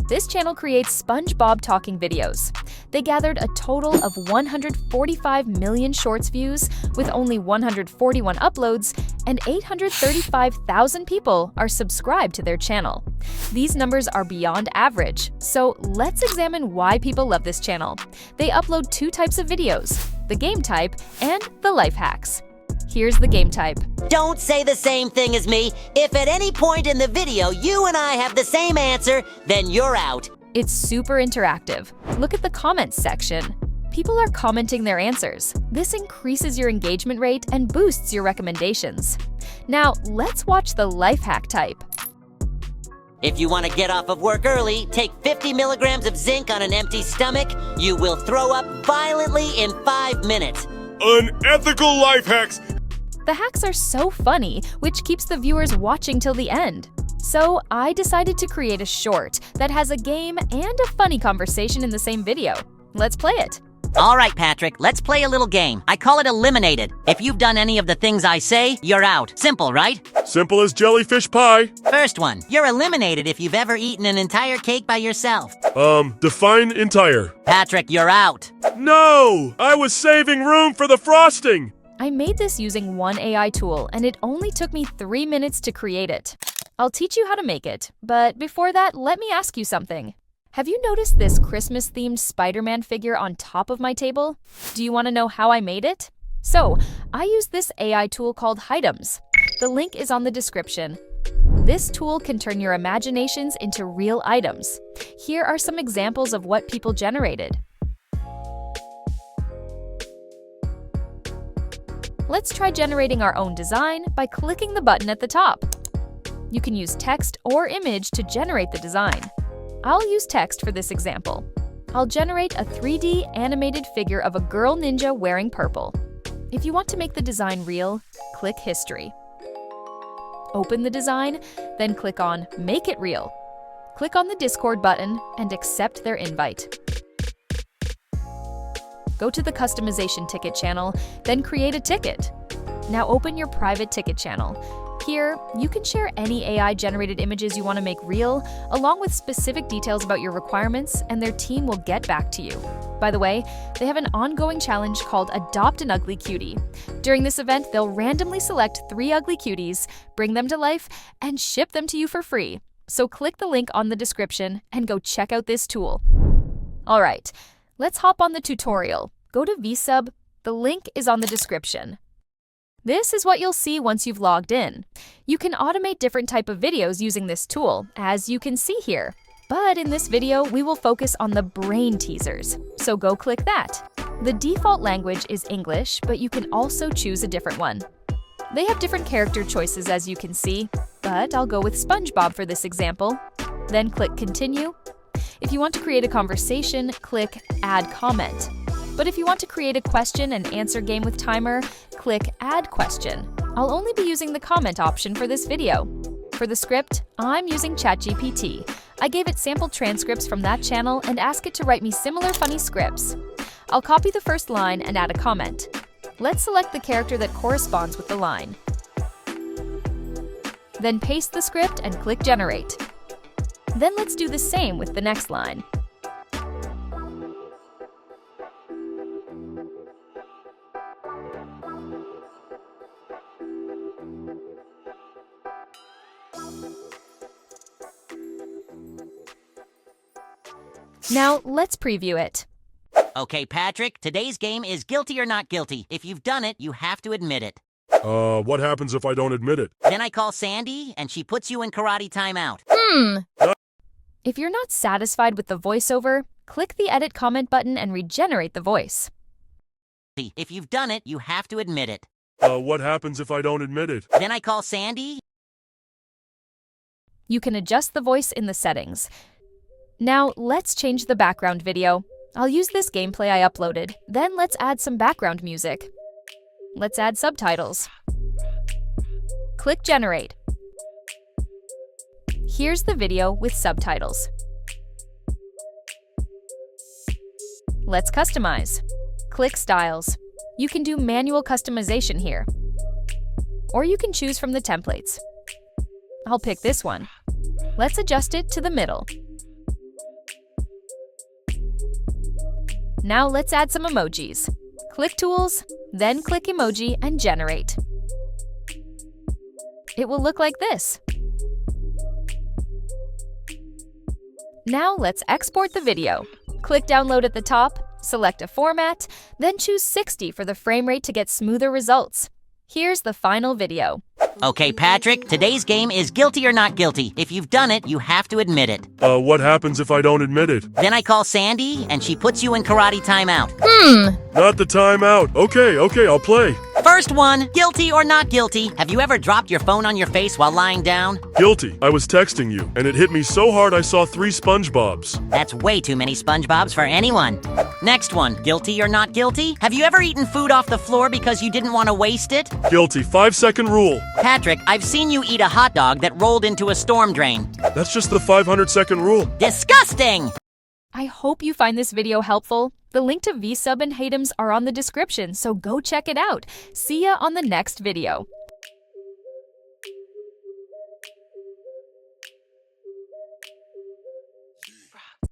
This channel creates SpongeBob talking videos. They gathered a total of 145 million shorts views with only 141 uploads, and 835,000 people are subscribed to their channel. These numbers are beyond average, so let's examine why people love this channel. They upload two types of videos, the game type and the life hacks. Here's the game type. Don't say the same thing as me. If at any point in the video you and I have the same answer, then you're out. It's super interactive. Look at the comments section. People are commenting their answers. This increases your engagement rate and boosts your recommendations. Now, let's watch the life hack type. If you want to get off of work early, take 50 milligrams of zinc on an empty stomach. You will throw up violently in 5 minutes. Unethical life hacks! The hacks are so funny, which keeps the viewers watching till the end. So I decided to create a short that has a game and a funny conversation in the same video. Let's play it. All right, Patrick, let's play a little game. I call it Eliminated. If you've done any of the things I say, you're out. Simple, right? Simple as jellyfish pie. First one, you're eliminated if you've ever eaten an entire cake by yourself. Define entire. Patrick, you're out. No! I was saving room for the frosting! I made this using one AI tool, and it only took me 3 minutes to create it. I'll teach you how to make it, but before that, let me ask you something. Have you noticed this Christmas-themed Spider-Man figure on top of my table? Do you want to know how I made it? So, I used this AI tool called HITEMS. The link is on the description. This tool can turn your imaginations into real items. Here are some examples of what people generated. Let's try generating our own design by clicking the button at the top. You can use text or image to generate the design. I'll use text for this example. I'll generate a 3D animated figure of a girl ninja wearing purple. If you want to make the design real, click History. Open the design, then click on Make It Real. Click on the Discord button and accept their invite. Go to the Customization Ticket channel, then create a ticket. Now open your private ticket channel. Here, you can share any AI-generated images you want to make real, along with specific details about your requirements, and their team will get back to you. By the way, they have an ongoing challenge called Adopt an Ugly Cutie. During this event, they'll randomly select 3 ugly cuties, bring them to life, and ship them to you for free. So click the link on the description and go check out this tool. All right, let's hop on the tutorial. Go to Vsub. The link is on the description. This is what you'll see once you've logged in. You can automate different type of videos using this tool, as you can see here. But in this video, we will focus on the brain teasers, so go click that. The default language is English, but you can also choose a different one. They have different character choices, as you can see, but I'll go with SpongeBob for this example. Then click Continue. If you want to create a conversation, click Add Comment. But if you want to create a question and answer game with timer, click Add Question. I'll only be using the comment option for this video. For the script, I'm using ChatGPT. I gave it sample transcripts from that channel and asked it to write me similar funny scripts. I'll copy the first line and add a comment. Let's select the character that corresponds with the line. Then paste the script and click Generate. Then let's do the same with the next line. Now, let's preview it. Okay, Patrick, today's game is guilty or not guilty. If you've done it, you have to admit it. What happens if I don't admit it? Then I call Sandy, and she puts you in karate timeout. If you're not satisfied with the voiceover, click the Edit Comment button and regenerate the voice. If you've done it, you have to admit it. What happens if I don't admit it? Then I call Sandy. You can adjust the voice in the settings. Now, let's change the background video. I'll use this gameplay I uploaded. Then let's add some background music. Let's add subtitles. Click Generate. Here's the video with subtitles. Let's customize. Click Styles. You can do manual customization here. Or you can choose from the templates. I'll pick this one. Let's adjust it to the middle. Now let's add some emojis. Click Tools, then click Emoji and Generate. It will look like this. Now let's export the video. Click Download at the top, select a format, then choose 60 for the frame rate to get smoother results. Here's the final video. Okay, Patrick, today's game is guilty or not guilty. If you've done it, you have to admit it. What happens if I don't admit it? Then I call Sandy, and she puts you in karate timeout. Not the timeout. Okay, I'll play. First one, guilty or not guilty. Have you ever dropped your phone on your face while lying down? Guilty. I was texting you, and it hit me so hard I saw 3 SpongeBobs. That's way too many SpongeBobs for anyone. Next one, guilty or not guilty. Have you ever eaten food off the floor because you didn't want to waste it? Guilty. 5-second rule. Patrick, I've seen you eat a hot dog that rolled into a storm drain. That's just the 500-second rule. Disgusting! I hope you find this video helpful. The link to Vsub and HITEMS are on the description, so go check it out. See ya on the next video.